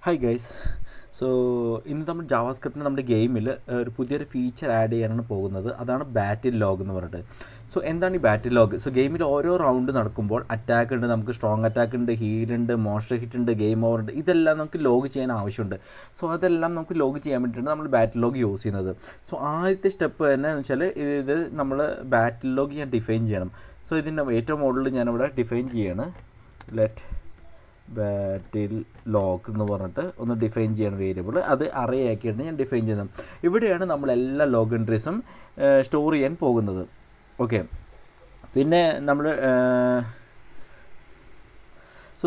Hi guys. So ഇന്ന് നമ്മൾ ജാവാസ്ക്രിപ്റ്റിന് നമ്മുടെ ഗെയിമിൽ ഒരു പുതിയൊരു ഫീച്ചർ ആഡ് ചെയ്യാനാണ് പോകുന്നത്. അതാണ് ബാറ്റിൽ ലോഗ് എന്ന് പറഞ്ഞിട്ട്. സോ എന്താണ് ഈ ബാറ്റിൽ ലോഗ്? സോ ഗെയിമിൽ ഓരോ റൗണ്ട് നടക്കുമ്പോൾ അറ്റാക്ക് ഉണ്ട്, നമുക്ക് സ്ട്രോങ് അറ്റാക്ക് ഉണ്ട്, ഹീലുണ്ട്, മോൺസ്റ്റർ ഹിറ്റ് ഉണ്ട്, ഗെയിം ഓവർ ഉണ്ട്. ഇതെല്ലാം നമുക്ക് ലോഗ് ചെയ്യാൻ ആവശ്യമുണ്ട്. സോ അതെല്ലാം നമുക്ക് ലോഗ് ചെയ്യാൻ വേണ്ടിയിട്ടാണ് നമ്മൾ ബാറ്റിൽ ലോഗ് യൂസ് ചെയ്യുന്നത്. സോ ആദ്യത്തെ സ്റ്റെപ്പ് തന്നെ എന്ന് വെച്ചാൽ ഇത് നമ്മൾ ബാറ്റിൽ ലോഗ് ഞാൻ ഡിഫൈൻ ചെയ്യണം. സോ ഇതിൻ്റെ ഏറ്റവും മുകളിൽ ഞാനിവിടെ ഡിഫൈൻ ചെയ്യാണ്. ലെറ്റ് ബാറ്റിൽ ലോഗ് എന്ന് പറഞ്ഞിട്ട് ഒന്ന് ഡിഫൈൻ ചെയ്യണം വേരിയബിൾ. അത് അറേ ആക്കിയിട്ട് ഞാൻ ഡിഫൈൻ ചെയ്യുന്നത്. ഇവിടെയാണ് നമ്മൾ എല്ലാ ലോഗ് എൻട്രീസും സ്റ്റോർ ചെയ്യാൻ പോകുന്നത്. ഓക്കെ, പിന്നെ നമ്മൾ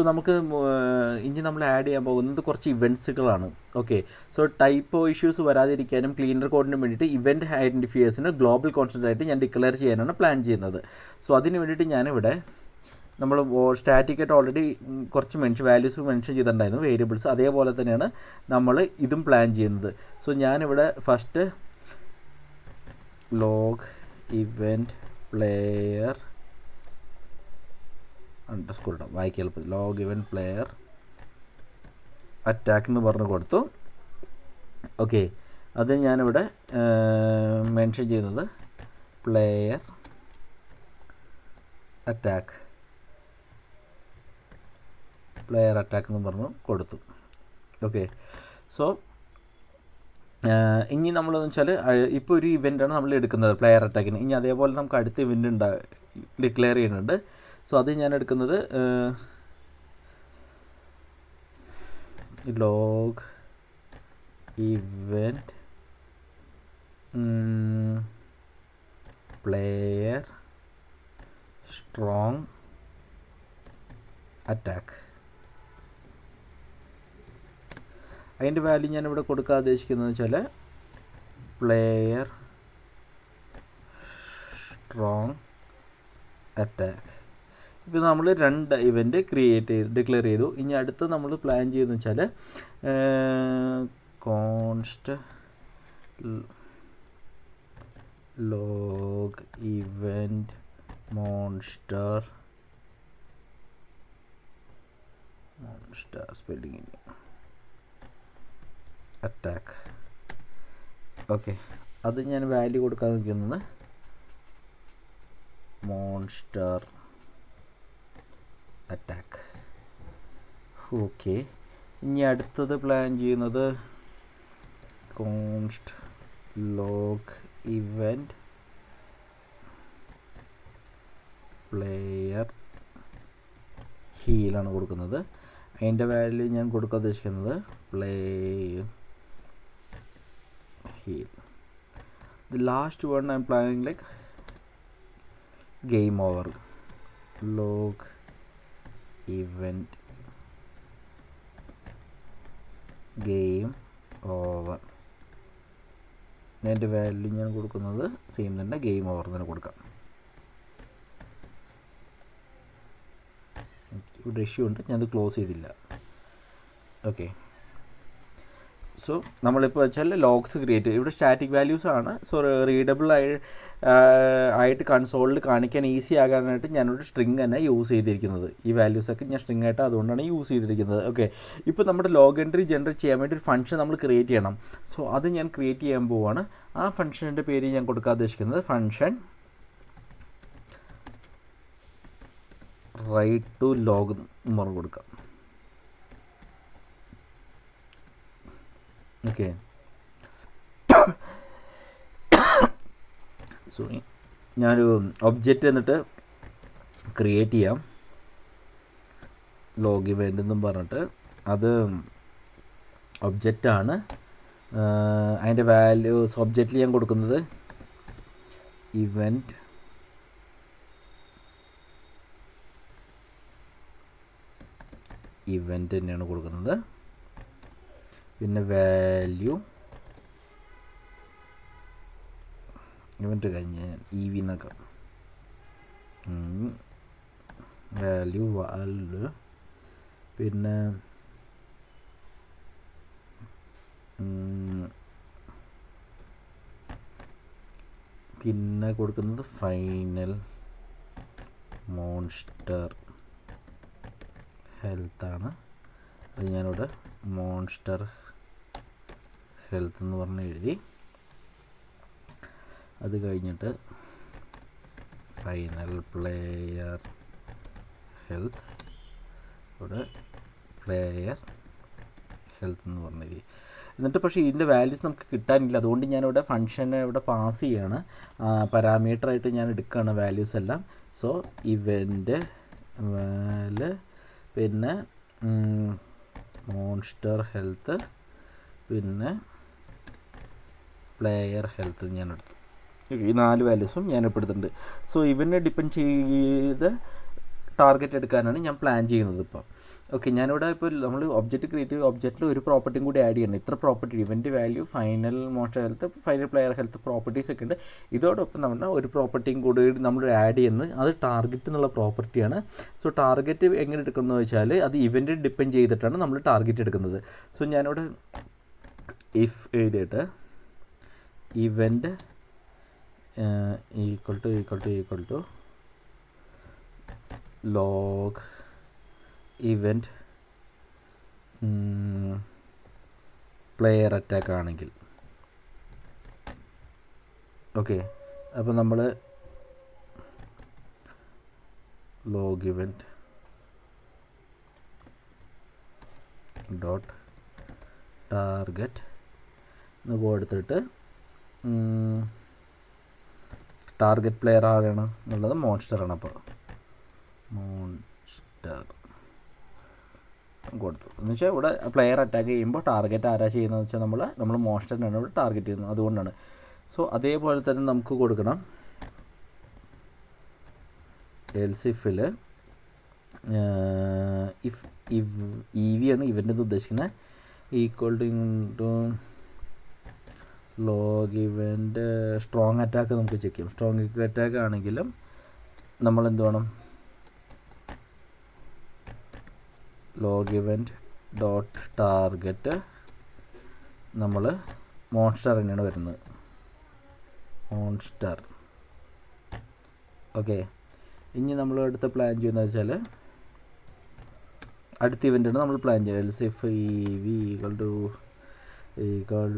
നമുക്ക് ഇനി നമ്മൾ ആഡ് ചെയ്യാൻ പോകുന്നത് കുറച്ച് ഇവൻറ്റ്സുകളാണ്. ഓക്കെ, സോ ടൈപ്പോ ഇഷ്യൂസ് വരാതിരിക്കാനും ക്ലീനർ കോഡിനും വേണ്ടിയിട്ട് ഇവൻറ്റ് ഐഡൻറ്റിഫിയേഴ്സിന് ഗ്ലോബൽ കോൺസ്റ്റൻ്റ് ആയിട്ട് ഞാൻ ഡിക്ലെയർ ചെയ്യാനാണ് പ്ലാൻ ചെയ്യുന്നത്. സോ അതിന് വേണ്ടിയിട്ട് ഞാനിവിടെ നമ്മൾ സ്റ്റാറ്റിക്കായിട്ട് ഓൾറെഡി കുറച്ച് വാല്യൂസ് മെൻഷൻ ചെയ്തിട്ടുണ്ടായിരുന്നു, വേരിയബിൾസ്. അതേപോലെ തന്നെയാണ് നമ്മൾ ഇതും പ്ലാൻ ചെയ്യുന്നത്. സോ ഞാനിവിടെ first log event player underscore ഇടാം, വായിക്കാൻ എളുപ്പം. ലോഗ് ഇവൻറ്റ് പ്ലെയർ അറ്റാക്ക് എന്ന് പറഞ്ഞ് കൊടുത്തു. ഓക്കെ, അത് ഞാനിവിടെ മെൻഷൻ ചെയ്യുന്നത് പ്ലെയർ അറ്റാക്ക് എന്ന് പറഞ്ഞു കൊടുത്തു. ഓക്കെ, സോ ഇനി നമ്മളെന്ന് വെച്ചാൽ ഇപ്പോൾ ഒരു ഇവൻ്റാണ് നമ്മൾ എടുക്കുന്നത് പ്ലെയർ അറ്റാക്കിന്. ഇനി അതേപോലെ നമുക്ക് അടുത്ത ഇവൻ്റ് ഡിക്ലെയർ ചെയ്യുന്നുണ്ട്. സോ അത് ഞാൻ എടുക്കുന്നത് log event player strong attack. അതിൻ്റെ വാല്യൂ ഞാനിവിടെ കൊടുക്കാൻ ഉദ്ദേശിക്കുന്നത് വെച്ചാൽ പ്ലെയർ സ്ട്രോങ് അറ്റാക്ക്. ഇപ്പോൾ നമ്മൾ 2 ഇവൻറ്റ് ഡിക്ലെയർ ചെയ്തു. ഇനി അടുത്ത് നമ്മൾ പ്ലാൻ ചെയ്യുന്നത് വെച്ചാൽ const log event monster spelling attack. Okay, അത് ഞാൻ വാല്യൂ കൊടുക്കാൻ നിൽക്കുന്നത് മോൺസ്റ്റർ അറ്റാക്ക്. ഓക്കെ, ഇനി അടുത്തത് പ്ലാൻ ചെയ്യുന്നത് കോൺസ്റ്റ് ലോഗ് ഇവൻറ്റ് പ്ലെയർ ഹീലാണ് കൊടുക്കുന്നത്. അതിൻ്റെ വാല്യൂ ഞാൻ കൊടുക്കാൻ ഉദ്ദേശിക്കുന്നത് play heal. The last one I'm planning like game over. Log event game over. അതിൻ്റെ വാല്യൂ ഞാൻ കൊടുക്കുന്നത് സെയിം തന്നെ, ഗെയിം ഓവർ തന്നെ കൊടുക്കാം. ഇവിടെ ഇഷ്യൂ ഉണ്ട്, ഞാനത് ക്ലോസ് ചെയ്തില്ല. ഓക്കെ, സോ നമ്മളിപ്പോൾ വെച്ചാൽ ലോഗ്സ് ക്രിയേറ്റ് ചെയ്യും. ഇവിടെ സ്റ്റാറ്റിക് വാല്യൂസ് ആണ്. സോ റീഡബിൾ ആയിട്ട് കൺസോളിൽ കാണിക്കാൻ ഈസി ആകാനായിട്ട് ഞാനൊരു സ്ട്രിങ് തന്നെ യൂസ് ചെയ്തിരിക്കുന്നത്. ഈ വാല്യൂസൊക്കെ ഞാൻ സ്ട്രിങ് ആയിട്ട് അതുകൊണ്ടാണ് യൂസ് ചെയ്തിരിക്കുന്നത്. ഓക്കെ, ഇപ്പോൾ നമ്മുടെ ലോഗ് എൻട്രി ജനറേറ്റ് ചെയ്യാൻ വേണ്ടി ഒരു ഫംഗ്ഷൻ നമ്മൾ ക്രിയേറ്റ് ചെയ്യണം. സോ അത് ഞാൻ ക്രിയേറ്റ് ചെയ്യാൻ പോവുകയാണ്. ആ ഫംഗ്ഷൻ്റെ പേര് ഞാൻ കൊടുക്കാൻ ഉദ്ദേശിക്കുന്നത് ഫംഗ്ഷൻ റൈറ്റ് ടു ലോഗ് എന്ന് പറഞ്ഞു കൊടുക്കാം. ഓക്കെ, സോറി, ഞാനൊരു ഒബ്ജക്റ്റ് എന്നിട്ട് ക്രിയേറ്റ് ചെയ്യാം, ലോഗ് ഇവൻ്റ് എന്നും പറഞ്ഞിട്ട്. അത് ഒബ്ജക്റ്റാണ്. അതിൻ്റെ വാല്യൂസ് ഒബ്ജക്റ്റിൽ ഞാൻ കൊടുക്കുന്നത് ഇവൻ്റ് തന്നെയാണ് കൊടുക്കുന്നത്. പിന്നെ വാല്യൂ ഇവൻ്റ് കഴിഞ്ഞ് EV എന്നൊക്കെ വാല്യൂ പിന്നെ കൊടുക്കുന്നത് ഫൈനൽ മോൺസ്റ്റർ ഹെൽത്താണ്. അത് ഞാനിവിടെ മോൺസ്റ്റർ ഹെൽത്ത് എന്ന് പറഞ്ഞ് എഴുതി. അത് കഴിഞ്ഞിട്ട് ഫൈനൽ പ്ലെയർ ഹെൽത്ത്, ഇവിടെ പ്ലെയർ ഹെൽത്ത് എന്ന് പറഞ്ഞത്. എന്നിട്ട് പക്ഷേ ഇതിൻ്റെ വാല്യൂസ് നമുക്ക് കിട്ടാനില്ല. അതുകൊണ്ട് ഞാനിവിടെ ഫംഗ്ഷനെ ഇവിടെ പാസ് ചെയ്യാണ്, പാരാമീറ്ററായിട്ട് ഞാൻ എടുക്കുകയാണ് വാല്യൂസ് എല്ലാം. സോ ഇവൻ്റ് വാല്, പിന്നെ മോൺസ്റ്റർ ഹെൽത്ത്, പിന്നെ പ്ലെയർ ഹെൽത്ത് ഞാൻ എടുത്തു. ഈ 4 വാല്യൂസും ഞാൻ ഇപ്പോൾ എടുത്തിട്ടുണ്ട്. സോ ഇവനെ ഡിപ്പെൻഡ് ചെയ്ത് ടാർഗറ്റ് എടുക്കാനാണ് ഞാൻ പ്ലാൻ ചെയ്യുന്നത് ഇപ്പോൾ. ഓക്കെ, ഞാനിവിടെ ഇപ്പോൾ നമ്മൾ ഒബ്ജക്റ്റ് ക്രിയേറ്റ് ചെയ്ത് ഒബ്ജക്റ്റിൽ ഒരു പ്രോപ്പർട്ടിയും കൂടി ആഡ് ചെയ്യണം. ഇത്ര property, event value, final monster health, final player health properties ഒക്കെ ഉണ്ട്. ഇതോടൊപ്പം നമ്മൾ ഒരു പ്രോപ്പർട്ടിയും കൂടി നമ്മൾ ആഡ് ചെയ്യുന്നത് അത് ടാർഗറ്റ് എന്നുള്ള പ്രോപ്പർട്ടിയാണ്. സോ ടാർഗറ്റ് എങ്ങനെ എടുക്കുന്നത് വെച്ചാൽ അത് ഇവൻ്റ് ഡിപ്പെൻഡ് ചെയ്തിട്ടാണ് നമ്മൾ ടാർഗറ്റ് എടുക്കുന്നത്. സോ ഞാനിവിടെ ഇഫ് എഴുതിയിട്ട് event equal to log event player attack ആണെങ്കിൽ, ഓക്കെ, അപ്പോൾ നമ്മൾ ലോഗ് ഇവൻ്റ് ഡോട്ട് ടാർഗറ്റ് എന്ന് കൊടുത്തിട്ട് ടാർഗറ്റ് പ്ലെയർ ആരാണ് എന്നുള്ളത് മോൺസ്റ്ററാണ്. അപ്പോൾ മോൺസ്റ്റർ കൊടുത്തു എന്ന് വെച്ചാൽ ഇവിടെ പ്ലെയർ അറ്റാക്ക് ചെയ്യുമ്പോൾ ടാർഗറ്റ് ആരാ ചെയ്യുന്നതെന്ന് വെച്ചാൽ നമ്മൾ മോൺസ്റ്ററിനാണ് ഇവിടെ ടാർഗറ്റ് ചെയ്യുന്നത്, അതുകൊണ്ടാണ്. സോ അതേപോലെ തന്നെ നമുക്ക് കൊടുക്കണം എൽസിഫിൽ ഇഫ് ഇ വി ആണ് ഇവൻ്റെ ഉദ്ദേശിക്കുന്നത്, equal to log event strong attack നമുക്ക് ചെക്ക് ചെയ്യാം. സ്ട്രോങ് അറ്റാക്ക് ആണെങ്കിലും നമ്മൾ എന്ത് വേണം, ലോഗ് ഇവൻ്റ് ഡോട്ട് ടാർഗറ്റ് നമ്മൾ മോൺസ്റ്റർ തന്നെയാണ് വരുന്നത്, മോൺസ്റ്റർ. ഓക്കെ, ഇനി നമ്മൾ അടുത്ത പ്ലാൻ ചെയ്യുന്നത് വെച്ചാൽ അടുത്ത ഇവൻ്റാണ് നമ്മൾ പ്ലാൻ ചെയ്യുന്നത്. എൽസിഫ് ഇ വി ഈക്വൽ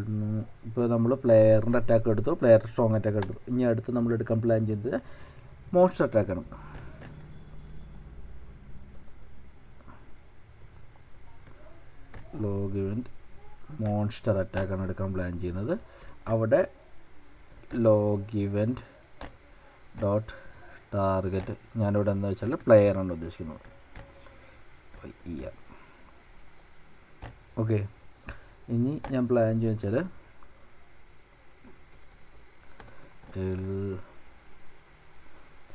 ഇപ്പോൾ നമ്മൾ പ്ലെയറിൻ്റെ അറ്റാക്ക് എടുത്തു, പ്ലെയർ സ്ട്രോങ് അറ്റാക്ക് എടുത്തു. ഇനി അടുത്ത് നമ്മൾ എടുക്കാൻ പ്ലാൻ ചെയ്തത് മോൺസ്റ്റർ അറ്റാക്കാണ്. ലോഗ് ഇവൻ്റ് മോൺസ്റ്റർ അറ്റാക്കാണ് എടുക്കാൻ പ്ലാൻ ചെയ്യുന്നത്. അവിടെ ലോഗ് ഇവൻ്റ് ഡോട്ട് ടാർഗറ്റ് ഞാനിവിടെ എന്താ വെച്ചാൽ പ്ലെയറാണ് ഉദ്ദേശിക്കുന്നത്. ഓക്കെ, ഇനി ഞാൻ പ്ലാൻ ചെയ്യുക വെച്ചാൽ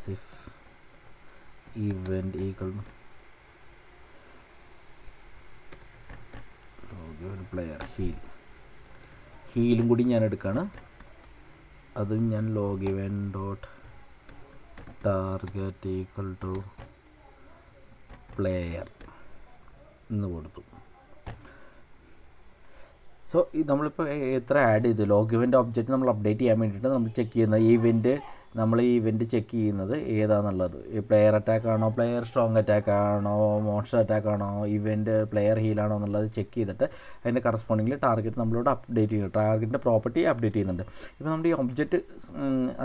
സിഫ് ഇവൻ്റ് ഈക്വൽ പ്ലെയർ ഹീലും കൂടി ഞാൻ എടുക്കുകയാണ്. അതും ഞാൻ log event dot target equal to player എന്ന് കൊടുത്തു. സോ നമ്മളിപ്പോൾ എത്ര ആഡ് ചെയ്തു, ലോഗ് ഇവൻ്റ് ഒബ്ജക്റ്റ് നമ്മൾ അപ്ഡേറ്റ് ചെയ്യാൻ വേണ്ടിയിട്ട് നമ്മൾ ചെക്ക് ചെയ്യുന്നത് നമ്മൾ ഈ ഇവൻ്റ് ചെക്ക് ചെയ്യുന്നത് ഏതാണെന്നുള്ളത്, ഈ പ്ലെയർ അറ്റാക്ക് ആണോ, പ്ലെയർ സ്ട്രോങ് അറ്റാക്ക് ആണോ, മോൺസ്റ്റർ അറ്റാക്ക് ആണോ, ഇവൻ്റ് പ്ലെയർ ഹീലാണോ എന്നുള്ളത് ചെക്ക് ചെയ്തിട്ട് അതിൻ്റെ കറസ്പോണ്ടിങ്ങിൽ ടാർഗറ്റ് നമ്മളിവിടെ അപ്ഡേറ്റ് ചെയ്യുന്നു, ടാർഗറ്റിൻ്റെ പ്രോപ്പർട്ടി അപ്ഡേറ്റ് ചെയ്യുന്നുണ്ട്. ഇപ്പോൾ നമ്മുടെ ഈ ഒബ്ജക്റ്റ്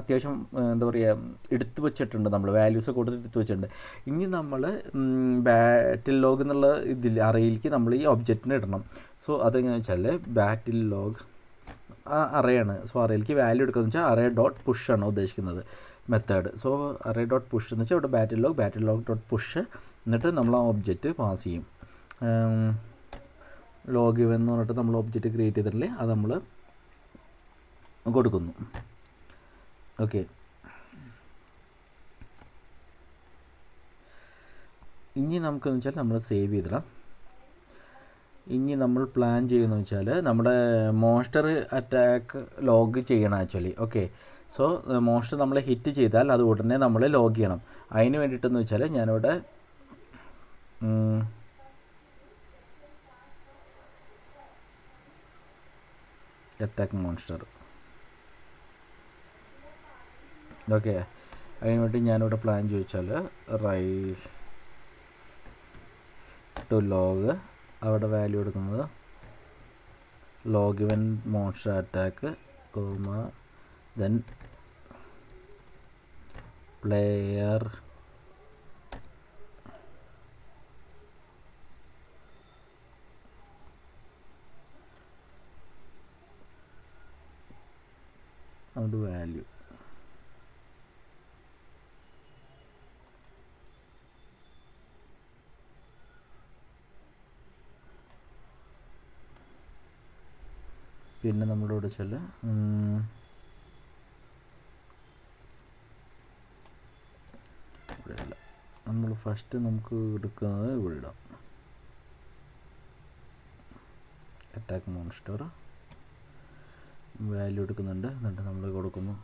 അത്യാവശ്യം എന്താ പറയുക എടുത്തു വെച്ചിട്ടുണ്ട്, നമ്മൾ വാല്യൂസ് കൊടുത്ത് എടുത്തു വെച്ചിട്ടുണ്ട്. ഇനി നമ്മൾ ബാറ്റിൽ ലോഗ് എന്നുള്ള ഇതിൽ അറയിലേക്ക് നമ്മൾ ഈ ഒബ്ജക്റ്റിനെ ഇടണം. സോ അതെങ്ങനെയാണെന്ന് വെച്ചാൽ ബാറ്റിൽ ലോഗ് അറയാണ്. സോ അറയിലേക്ക് വാല്യൂ എടുക്കുകയെന്ന് വെച്ചാൽ അറേ ഡോട്ട് പുഷ് ആണ് ഉദ്ദേശിക്കുന്നത് method. So array dot push എന്ന് വെച്ചാൽ ഇവിടെ ബാറ്റിൽ ലോഗ് ഡോട്ട് പുഷ്, എന്നിട്ട് നമ്മൾ ആ ഒബ്ജക്റ്റ് പാസ് ചെയ്യും. ലോഗ് ഇവൻ എന്ന് പറഞ്ഞിട്ട് നമ്മൾ ഒബ്ജക്റ്റ് ക്രിയേറ്റ് ചെയ്തിട്ടില്ലേ, അത് നമ്മൾ കൊടുക്കുന്നു. ഓക്കെ, ഇനി നമുക്കെന്ന് വെച്ചാൽ നമ്മൾ സേവ് ചെയ്തിടാം. ഇനി നമ്മൾ പ്ലാൻ ചെയ്യുന്നത് വെച്ചാൽ നമ്മുടെ മോൺസ്റ്റർ അറ്റാക്ക് ലോഗ് ചെയ്യണം ആക്ച്വലി. ഓക്കെ, സോ മോൺസ്റ്റർ നമ്മൾ ഹിറ്റ് ചെയ്താൽ അത് ഉടനെ നമ്മൾ ലോഗ് ചെയ്യണം. അതിന് വേണ്ടിയിട്ടെന്ന് വെച്ചാൽ ഞാനിവിടെ അറ്റാക്ക് മോൺസ്റ്റർ, ഓക്കെ, അതിന് വേണ്ടി ഞാനിവിടെ പ്ലാൻ ചോദിച്ചാൽ റൈറ്റ് ടു ലോഗ് അവിടെ വാല്യൂ എടുക്കുന്നത് log event monster attack comma then player അവിടെ വാല്യൂ പിന്നെ നമ്മളിവിടെ ചില ഇവിടെയല്ല നമ്മൾ ഫസ്റ്റ് നമുക്ക് എടുക്കുന്നത് ഇവിടെ ഇടാം അറ്റാക്ക് മോൺസ്റ്റർ വാല്യൂ എടുക്കുന്നുണ്ട് എന്നിട്ട് നമ്മൾ കൊടുക്കുന്നു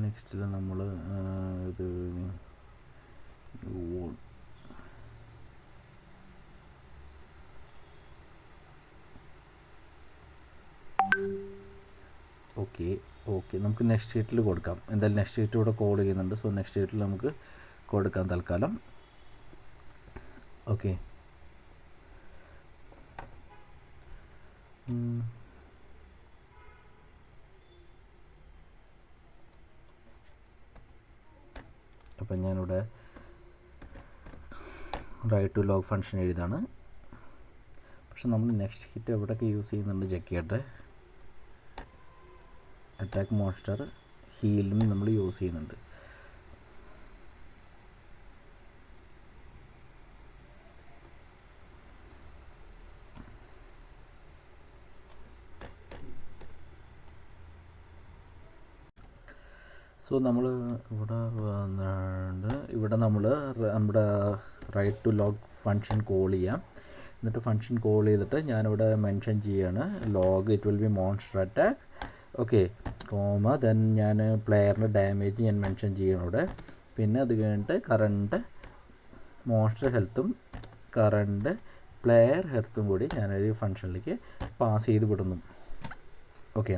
നെക്സ്റ്റിൽ നമ്മൾ ഇത് ഓക്കെ നമുക്ക് നെക്സ്റ്റ് ഷീറ്റിൽ കൊടുക്കാം. എന്തായാലും നെക്സ്റ്റ് ഷീറ്റ് ഇവിടെ കോൾ ചെയ്യുന്നുണ്ട്. സോ നെക്സ്റ്റ് ഷീറ്റിൽ നമുക്ക് കൊടുക്കാം തൽക്കാലം. ഓക്കെ അപ്പം ഞാനിവിടെ റൈറ്റ് ടു ലോഗ് ഫംഗ്ഷൻ എഴുതാണ്. പക്ഷെ നമ്മൾ നെക്സ്റ്റ് ഹിറ്റ് എവിടെയൊക്കെ യൂസ് ചെയ്യുന്നുണ്ട് ചെക്ക് ചെയ്യട്ടെ. അറ്റാക്ക് മോൺസ്റ്റർ ഹീലും നമ്മൾ യൂസ് ചെയ്യുന്നുണ്ട്. സോ നമ്മൾ ഇവിടെ നമ്മൾ നമ്മുടെ write to log function call ചെയ്യാം. എന്നിട്ട് ഫംഗ്ഷൻ കോൾ ചെയ്തിട്ട് ഞാനിവിടെ മെൻഷൻ ചെയ്യാണ് log it will be monster attack. Okay comma then ഞാൻ പ്ലെയറിൻ്റെ ഡാമേജ് ഞാൻ മെൻഷൻ ചെയ്യണം ഇവിടെ. പിന്നെ അത് കഴിഞ്ഞിട്ട് കറണ്ട് മോൺസ്റ്റർ ഹെൽത്തും കറണ്ട് പ്ലെയർ ഹെൽത്തും കൂടി ഞാനൊരു ഫംഗ്ഷനിലേക്ക് പാസ് ചെയ്ത് വിടുന്നു. ഓക്കെ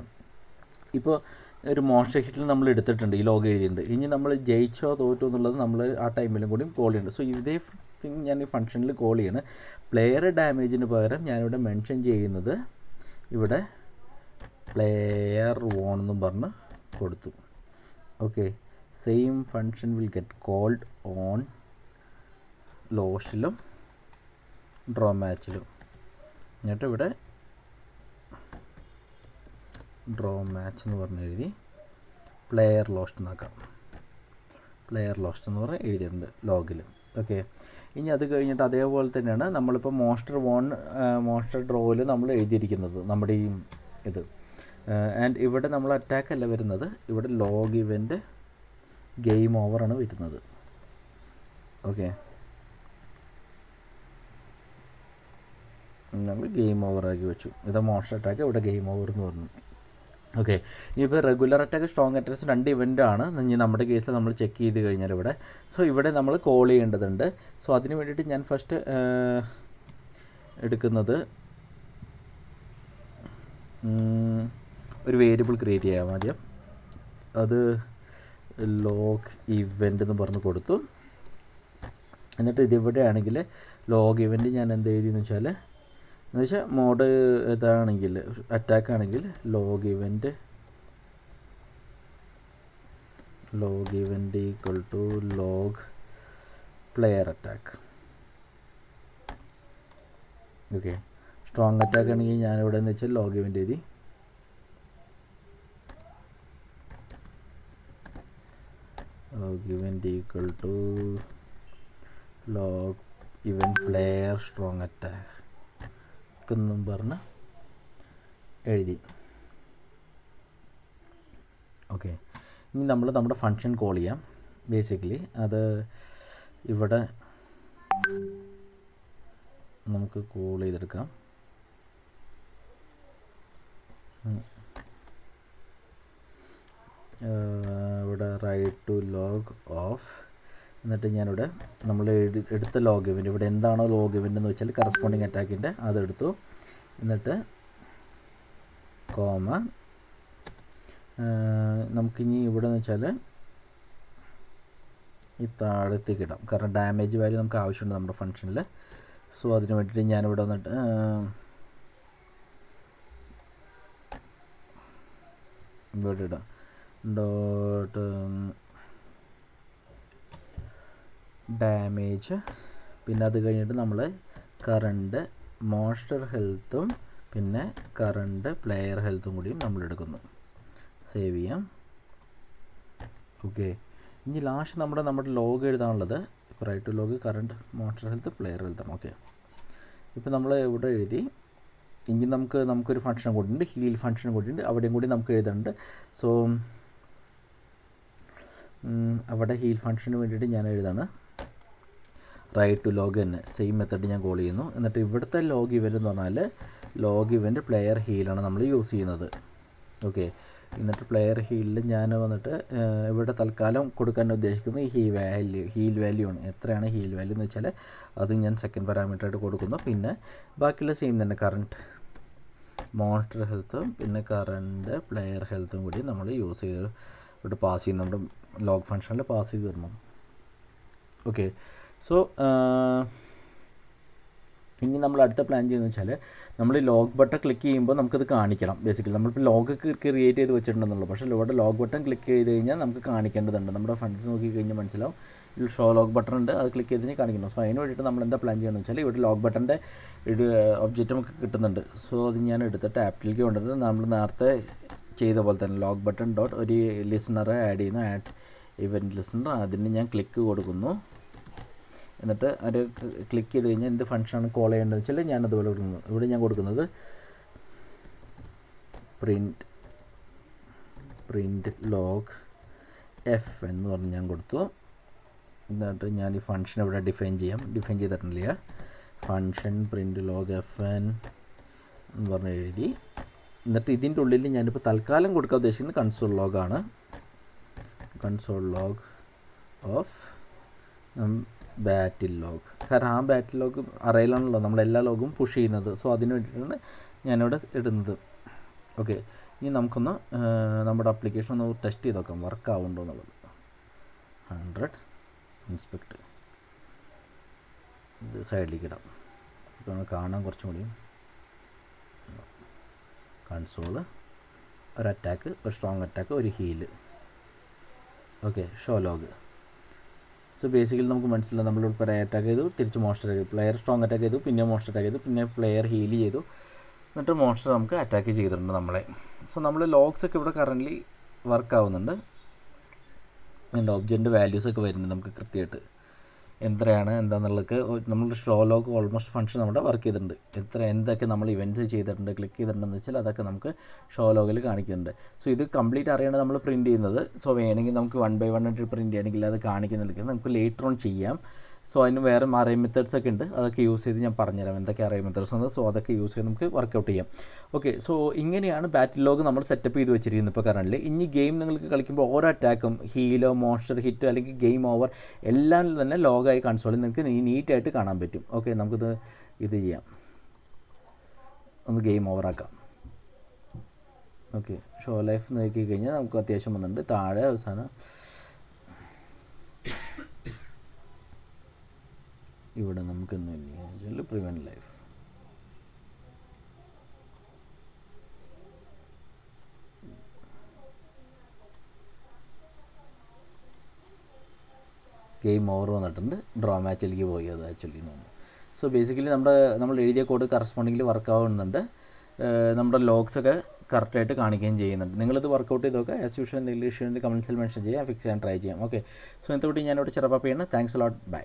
ഇപ്പോൾ ഒരു മോൺസ്റ്റർ ഹിറ്റിൽ നമ്മൾ എടുത്തിട്ടുണ്ട്, ഈ ലോഗ് എഴുതിയിട്ടുണ്ട്. ഇനി നമ്മൾ ജയിച്ചോ തോറ്റോ എന്നുള്ളത് നമ്മൾ ആ ടൈമിലും കൂടി കോൾ ചെയ്യുന്നുണ്ട്. സോ ഇതേ തിങ് ഞാൻ ഈ ഫംഗ്ഷനിൽ കോൾ ചെയ്യണം. പ്ലെയർ ഡാമേജിന് പകരം ഞാനിവിടെ മെൻഷൻ ചെയ്യുന്നത് ഇവിടെ പ്ലെയർ വോൺ എന്നും പറഞ്ഞ് കൊടുത്തു. Okay same function will get called on ലോസ്റ്റിലും ഡ്രോ മാച്ചിലും. എന്നിട്ട് ഇവിടെ ഡ്രോ മാച്ച് എന്ന് പറഞ്ഞ് എഴുതി പ്ലെയർ ലോസ്റ്റ് എന്നാക്കാം. പ്ലെയർ ലോസ്റ്റ് എന്ന് പറഞ്ഞ് എഴുതിയിട്ടുണ്ട് ലോഗിൽ. ഓക്കെ ഇനി അത് കഴിഞ്ഞിട്ട് അതേപോലെ തന്നെയാണ് നമ്മളിപ്പോൾ മോൺസ്റ്റർ ഡ്രോയിൽ നമ്മൾ എഴുതിയിരിക്കുന്നത് നമ്മുടെ ഈ ഇത്. ആൻഡ് ഇവിടെ നമ്മൾ അറ്റാക്ക് അല്ല വരുന്നത്, ഇവിടെ ലോഗ് ഇവൻ്റ് ഗെയിം ഓവറാണ് വരുന്നത്. ഓക്കെ നമ്മൾ ഗെയിം ഓവറാക്കി വെച്ചു. ഇത് മോൺസ്റ്റർ അറ്റാക്ക്, ഇവിടെ ഗെയിം ഓവർ എന്ന് പറഞ്ഞു. ഓക്കെ ഇനിയിപ്പോൾ റെഗുലർ അറ്റാക്ക് സ്ട്രോങ് അറ്റാക്സ് 2 ഇവൻ്റാണ് ഇനി നമ്മുടെ കേസിൽ നമ്മൾ ചെക്ക് ചെയ്ത് കഴിഞ്ഞാൽ ഇവിടെ. സോ ഇവിടെ നമ്മൾ കോൾ ചെയ്യേണ്ടതുണ്ട്. സോ അതിന് വേണ്ടിയിട്ട് ഞാൻ ഫസ്റ്റ് എടുക്കുന്നത് ഒരു വേരിയബിൾ ക്രിയേറ്റ് ചെയ്യാം ആദ്യം. അത് ലോഗ് ഇവൻ്റ് എന്ന് പറഞ്ഞ് കൊടുത്തു. എന്നിട്ട് ഇതിവിടെ ആണെങ്കിൽ ലോഗ് ഇവൻ്റ് ഞാൻ എന്ത് എഴുതിയെന്ന് വെച്ചാൽ മോഡ് ഇതാണെങ്കിൽ അറ്റാക്ക് ആണെങ്കിൽ log event equal to log player attack. Okay strong attack ആണെങ്കിൽ ഞാനിവിടെ എന്ന് വെച്ചാൽ ലോഗ് ഇവൻ്റ് എഴുതി log event equal to log event player strong attack എന്നും പറഞ്ഞ് എഴുതി. ഓക്കെ ഇനി നമ്മൾ നമ്മുടെ ഫംഗ്ഷൻ കോൾ ചെയ്യാം. ബേസിക്കലി അത് ഇവിടെ നമുക്ക് കോൾ ചെയ്തെടുക്കാം. ഇവിടെ റൈറ്റ് ടു ലോഗ് ഓഫ്. എന്നിട്ട് ഞാനിവിടെ നമ്മൾ എടുത്ത ലോഗ് ഇവൻ്റ് ഇവിടെ എന്താണോ ലോഗ് ഇവൻ്റ് എന്ന് വെച്ചാൽ കറസ്പോണ്ടിങ് അറ്റാക്കിൻ്റെ അതെടുത്തു. എന്നിട്ട് കോമ നമുക്കിനി ഇവിടെ എന്ന് വെച്ചാൽ ഈ താഴത്തേക്ക് ഇടാം, കാരണം ഡാമേജ് വാല്യൂ നമുക്ക് ആവശ്യമുണ്ട് നമ്മുടെ ഫംഗ്ഷനിൽ. സോ അതിന് വേണ്ടിയിട്ട് ഞാനിവിടെ വന്നിട്ട് ഇവിടെ ഇടാം ഡോട്ട് ഡാമേജ്. പിന്നെ അത് കഴിഞ്ഞിട്ട് നമ്മൾ കറണ്ട് മോൺസ്റ്റർ ഹെൽത്തും പിന്നെ കറണ്ട് പ്ലെയർ ഹെൽത്തും കൂടിയും നമ്മൾ എടുക്കുന്നു. സേവ് ചെയ്യാം. ഓക്കെ, ഇനി ലാസ്റ്റ് നമ്മുടെ ലോഗ് എഴുതാനുള്ളത് write to log current monster health player ഹെൽത്താണ്. ഓക്കെ, ഇപ്പോൾ നമ്മൾ ഇവിടെ എഴുതി. ഇനി നമുക്കൊരു ഫംഗ്ഷൻ കൂടിയുണ്ട്, ഹീൽ ഫംഗ്ഷൻ കൂടിയുണ്ട്, അവിടെയും കൂടി നമുക്ക് എഴുതുന്നുണ്ട്. സോ അവിടെ ഹീൽ ഫംഗ്ഷന് വേണ്ടിയിട്ട് ഞാൻ എഴുതാണ് റൈറ്റ് ടു ലോഗ് തന്നെ സെയിം മെത്തേഡ് ഞാൻ കോൾ ചെയ്യുന്നു. എന്നിട്ട് ഇവിടുത്തെ ലോഗ് ഇവൻ്റ് എന്ന് പറഞ്ഞാൽ ലോഗ് ഇവൻ്റ് പ്ലെയർ ഹീലാണ് നമ്മൾ യൂസ് ചെയ്യുന്നത്. ഓക്കെ, എന്നിട്ട് പ്ലെയർ ഹീലിൽ ഞാൻ വന്നിട്ട് ഇവിടെ തൽക്കാലം കൊടുക്കാൻ ഉദ്ദേശിക്കുന്നത് ഈ ഹീൽ വാല്യൂ ആണ്. എത്രയാണ് ഹീൽ വാല്യൂ എന്ന് വെച്ചാൽ അത് ഞാൻ സെക്കൻഡ് പാരാമീറ്ററായിട്ട് കൊടുക്കുന്നു. പിന്നെ ബാക്കിയുള്ള സെയിം തന്നെ കറണ്ട് മോൺസ്റ്റർ ഹെൽത്തും പിന്നെ കറണ്ട് പ്ലെയർ ഹെൽത്തും കൂടി നമ്മൾ യൂസ് ചെയ്ത് ഇവിടെ പാസ് ചെയ്യും, നമ്മുടെ ലോഗ് ഫംഗ്ഷനിൽ പാസ് ചെയ്ത് തരണം. ഓക്കെ, സോ ഇനി നമ്മൾ അടുത്ത പ്ലാൻ ചെയ്യുന്നത് വെച്ചാൽ നമ്മൾ ഈ ലോഗ് ബട്ടൺ ക്ലിക്ക് ചെയ്യുമ്പോൾ നമുക്കത് കാണിക്കണം. ബേസിക്കലി നമ്മളിപ്പോൾ ലോഗ് ക്രിയേറ്റ് ചെയ്ത് വെച്ചിട്ടുണ്ടെന്നുള്ളൂ, പക്ഷേ ഇവിടെ ലോഗ് ബട്ടൺ ക്ലിക്ക് ചെയ്ത് കഴിഞ്ഞാൽ നമുക്ക് കാണിക്കേണ്ടതുണ്ട്. നമ്മുടെ ഫണ്ട് നോക്കി കഴിഞ്ഞാൽ മനസ്സിലാവും ഇതിൽ ഷോ ലോഗ് ബട്ടൺ ഉണ്ട്, അത് ക്ലിക്ക് ചെയ്ത് കഴിഞ്ഞാൽ കാണിക്കണം. സോ അതിന് വേണ്ടിയിട്ട് നമ്മൾ എന്താ പ്ലാൻ ചെയ്യണമെന്ന് വെച്ചാൽ ഇവിടെ ലോഗ് ബട്ടൻ്റെ ഒബ്ജക്റ്റ് നമുക്ക് കിട്ടുന്നുണ്ട്. സോ അത് ഞാൻ എടുത്തിട്ട് ആപ്പിലേക്ക് കൊണ്ടുവരുന്നത് നമ്മൾ നേരത്തെ ചെയ്ത പോലെ തന്നെ ലോഗ് ബട്ടൺ ഡോട്ട് ഒരു ലിസണറെ ആഡ് ചെയ്യുന്നു, ആഡ് ഇവൻറ്റ് ലിസണർ. അതിന് ഞാൻ ക്ലിക്ക് കൊടുക്കുന്നു. എന്നിട്ട് അത് ക്ലിക്ക് ചെയ്ത് കഴിഞ്ഞാൽ എന്ത് ഫംഗ്ഷനാണ് കോൾ ചെയ്യേണ്ടതെന്ന് വെച്ചാൽ ഞാൻ അതുപോലെ കൊടുക്കുന്നു. ഇവിടെ ഞാൻ കൊടുക്കുന്നത് പ്രിൻറ്റ് ലോഗ് എഫ് എന്ന് പറഞ്ഞ് ഞാൻ കൊടുത്തു. എന്നിട്ട് ഞാൻ ഈ ഫംഗ്ഷൻ ഇവിടെ ഡിഫൈൻ ചെയ്തിട്ടില്ല. Function print log F N എന്ന് പറഞ്ഞ് എഴുതി. എന്നിട്ട് ഇതിൻ്റെ ഉള്ളിൽ ഞാനിപ്പോൾ തൽക്കാലം കൊടുക്കാൻ ഉദ്ദേശിക്കുന്നത് കൺസോൾ ലോഗാണ്. Console log of battle log, കാരണം ആ ബാറ്റിൽ ലോഗ് അറയിലാണല്ലോ നമ്മളെല്ലാ ലോഗും പുഷ് ചെയ്യുന്നത്. സോ അതിന് വേണ്ടിയിട്ടാണ് ഞാനിവിടെ ഇടുന്നത്. ഓക്കെ, ഇനി നമുക്കൊന്ന് നമ്മുടെ ആപ്ലിക്കേഷൻ ഒന്ന് ടെസ്റ്റ് ചെയ്ത് നോക്കാം വർക്ക് ആവുന്നുണ്ടോ എന്നുള്ളത്. 100 ഇൻസ്പെക്ട് ഇത് സൈഡിലേക്ക് ഇടാം, ഇപ്പോൾ കാണാൻ കുറച്ചും കൂടി. കൺസോള് ഒരു അറ്റാക്ക്, ഒരു സ്ട്രോങ് അറ്റാക്ക്, ഒരു heal. Okay, show log. So basically നമുക്ക് മനസ്സിലാവും നമ്മളിപ്പോൾ അറ്റാക്ക് ചെയ്തു, തിരിച്ച് മോൺസ്റ്റർ ചെയ്തു, പ്ലെയർ സ്ട്രോങ് അറ്റാക്ക് ചെയ്തു, പിന്നെ മോൺസ്റ്റർ അറ്റാക്ക് ചെയ്തു, പിന്നെ പ്ലെയർ ഹീൽ ചെയ്തു, എന്നിട്ട് മോൺസ്റ്റർ നമുക്ക് അറ്റാക്ക് ചെയ്തിട്ടുണ്ട് നമ്മളെ. സോ നമ്മൾ ലോഗ്സ് ഒക്കെ ഇവിടെ കറൻ്റ്ലി വർക്ക് ആവുന്നുണ്ട്. അതിൻ്റെ ഒബ്ജക്റ്റിൻ്റെ വാല്യൂസൊക്കെ വരുന്നുണ്ട് നമുക്ക് കൃത്യമായിട്ട് എത്രയാണ് എന്താണെന്നുള്ളത്. നമ്മൾ ഷോ ലോഗ് ഓൾമോസ്റ്റ് ഫംഗ്ഷൻ നമ്മുടെ വർക്ക് ചെയ്തിട്ടുണ്ട്. എന്തൊക്കെ നമ്മൾ ഇവൻറ്റ്സ് ചെയ്തിട്ടുണ്ട്, ക്ലിക്ക് ചെയ്തിട്ടുണ്ടെന്ന് വെച്ചാൽ അതൊക്കെ നമുക്ക് ഷോ ലോഗിൽ കാണിക്കുന്നുണ്ട്. സോ ഇത് കംപ്ലീറ്റ് അറിയണം നമ്മൾ പ്രിൻറ്റ് ചെയ്യുന്നത്. സോ വേണമെങ്കിൽ നമുക്ക് 1 by 1 ആയിട്ട് പ്രിൻറ്റ് ചെയ്യണമെങ്കിൽ അത് കാണിക്കുന്നുണ്ടെങ്കിൽ നമുക്ക് ലേറ്റർ ഓൺ ചെയ്യാം. സോ അതിന് വേറെ അറേ മെത്തേഡ്സ് ഒക്കെ ഉണ്ട്, അതൊക്കെ യൂസ് ചെയ്ത് ഞാൻ പറഞ്ഞുതരാം എന്തൊക്കെ അറേ മെത്തേഡ്സ് ഉണ്ട്. സോ അതൊക്കെ യൂസ് ചെയ്ത് നമുക്ക് വർക്കൗട്ട് ചെയ്യാം. ഓക്കെ, സോ ഇങ്ങനെയാണ് ബാറ്റിൽ ലോഗ് നമ്മൾ സെറ്റപ്പ് ചെയ്ത് വെച്ചിരിക്കുന്നത് ഇപ്പോൾ കറൻറ്റിൽ. ഇനി ഗെയിം നിങ്ങൾക്ക് കളിക്കുമ്പോൾ ഓരോ അറ്റാക്കും ഹീലോ മോൺസ്റ്റർ ഹിറ്റോ അല്ലെങ്കിൽ ഗെയിം ഓവർ എല്ലാം തന്നെ ലോഗായി കൺസോളിൽ നിങ്ങൾക്ക് നീറ്റായിട്ട് കാണാൻ പറ്റും. ഓക്കെ, നമുക്കിത് ചെയ്യാം, ഒന്ന് ഗെയിം ഓവറാക്കാം. ഓക്കെ, ഷോ ലൈഫ് നോക്കി കഴിഞ്ഞാൽ നമുക്ക് അത്യാവശ്യം വന്നിട്ടുണ്ട്. താഴെ അവസാനം ഇവിടെ നമുക്കൊന്നും ഇല്ല, പ്രിവെൻറ്റ് ലൈഫ്. ഗെയിം ഓവർ വന്നിട്ടുണ്ട്, ഡ്രോ മാച്ചിലേക്ക് പോയി അത് ആക്ച്വലി തോന്നുന്നു. സോ ബേസിക്കലി നമ്മൾ എഴുതിയ കോഡ് കറസ്പോണ്ടിങ്ങിൽ വർക്ക് ആവുന്നുണ്ട്. നമ്മുടെ ലോഗ്സൊക്കെ കറക്റ്റായിട്ട് കാണിക്കുകയും ചെയ്യുന്നുണ്ട്. നിങ്ങളിത് വർക്കൗട്ട് ചെയ്ത് നോക്കുക. ആസ് യൂഷ്വൽ എന്തെങ്കിലും ഇഷ്യൂ കമൻസിൽ മെൻഷൻ ചെയ്യാം, ഫിക്സ് ചെയ്യാൻ ട്രൈ ചെയ്യാം. ഓക്കെ, സോ ഇന്നത്തെ കൂടി ഞാനിവിടെ ചെറുപ്പം ചെയ്യുന്നത്. Thanks a lot, by.